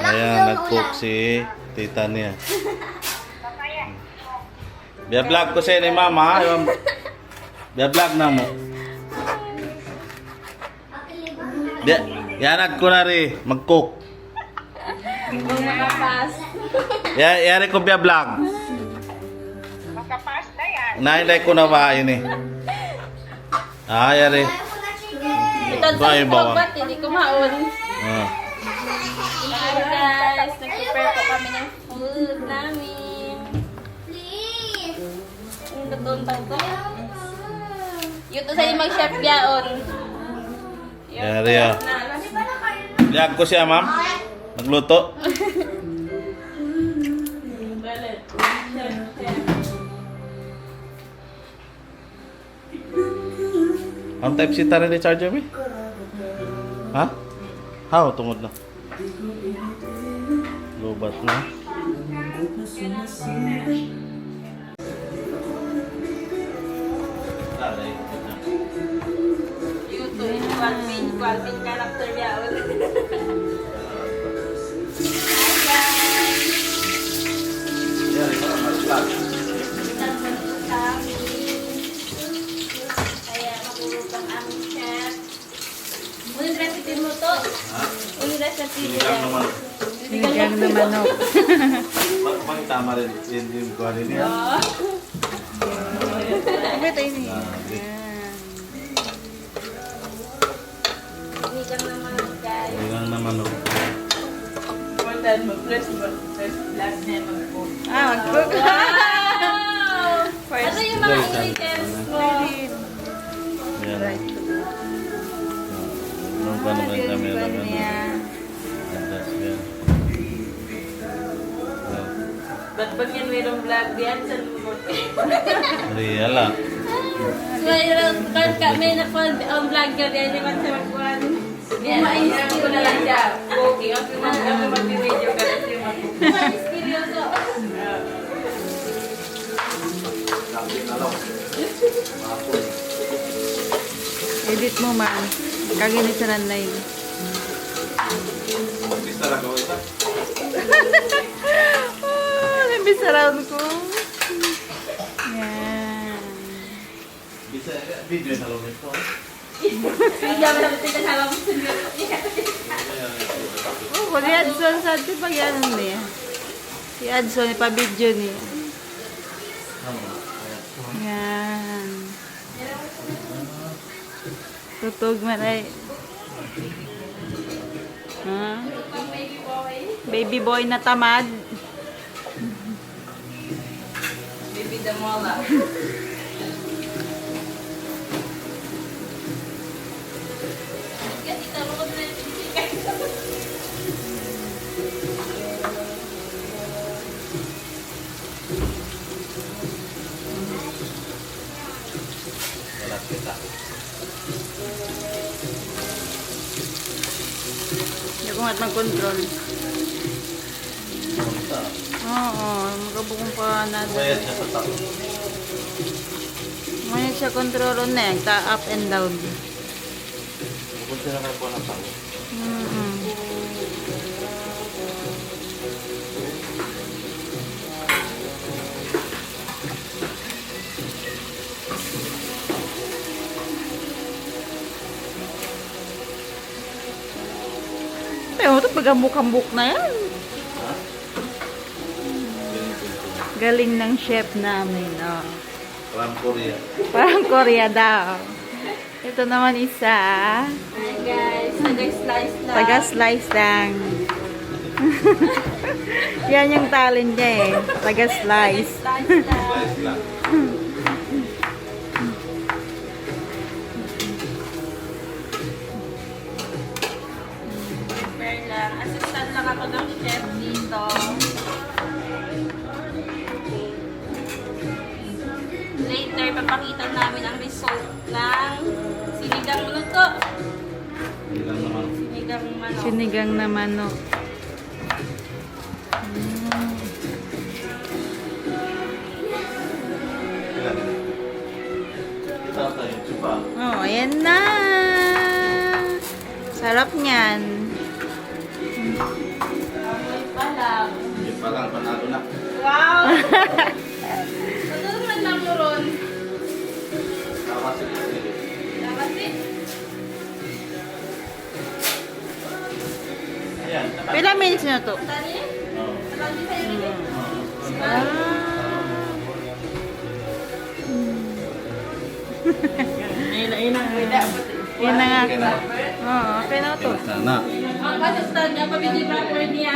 Ayan, nag-cook si tita niya. Biya-vlog ko sa ni mama. Biya-vlog na mo. Yanag ko na rin. Mag-cook. Yari ko biya-vlog. Makapas na yan. Nahinday ko na ba yun eh. Yari. Ito sa pagbat, hindi ko maon. Hello guys, nag-prepare po kami ng food namin. Ang doon to. Yun to sa'yo mag-chef yaon. Yari ah. Biya ko siya ma'am. Nagluto. Ang type C tayo ni charger mo? Ha? How? Tungod na. Lubat na. YouTube, Qualpin character yaon. Yari, parang mag-vlog. Kaya makulog ang aming chef. Unang recipe mo to? Ha? Unang recipe mo Sinigang yan. naman. Sinigang na manok. Bakit tama rin yung kuha rin niya? Ito yun eh. Sinigang naman guys. Sinigang naman o. Mag-cook. Wow! First, Ano yung mga ingredients mo? Yan. Nung pa naman kami lang. Ba't pag yan mayroong vlog yan? Saan mo? Real ah. Mayroong kami na po ang vlog ka din. Di ba sa magkuhan? Mais ko na lang siya. Okay. Ang mag-video ka na siya. Mais seryoso. edit mo man. Kaginit sa nanay. Bisa lang gawin ito. Nabis around ko. Yan. Bisa video na lang ito. Hindi naman naman ito kasama mo sa Si Adson sa atin pag yan niya. Si Adson, ipa-video niya. Yan. Tutog man ay. Ha? Baby boy na tamad. Baby Damola. Kasi tama ko na yung Wala kita. Hindi ko nga mag-control. Oo, magabukong pa na. Bayad niya sa tao. Ngayon siya control on na yan, up and down. Kung sila kayo po ng tao. Pero ito pag-ambuk-ambuk na yan. Galing ng chef namin. Oh. From Korea. Parang Korea daw. Ito naman isa. Hi guys, nag-slice lang. Taga-slice lang. Yan yung talent niya eh. Taga-slice. Slice lang. Slice lang. Prepare lang. Assistant lang ako ng chef dito. Later, papakita namin ang result ng sinigang luto. Ilang naman. Sinigang manok. Sinigang na manok. Ilan? Kita tayo. Chupa. Oh, ayan na. Sarap niyan. Matulog man lang mo ron. Dapat eh. Ayan. Pila minutes na to? Tani? Oh. Lagi sa'yo rin eh. Yun na nga. Okay na. Oo, okay na to. Sana. Ang kasi stand niya, pabigay proper niya.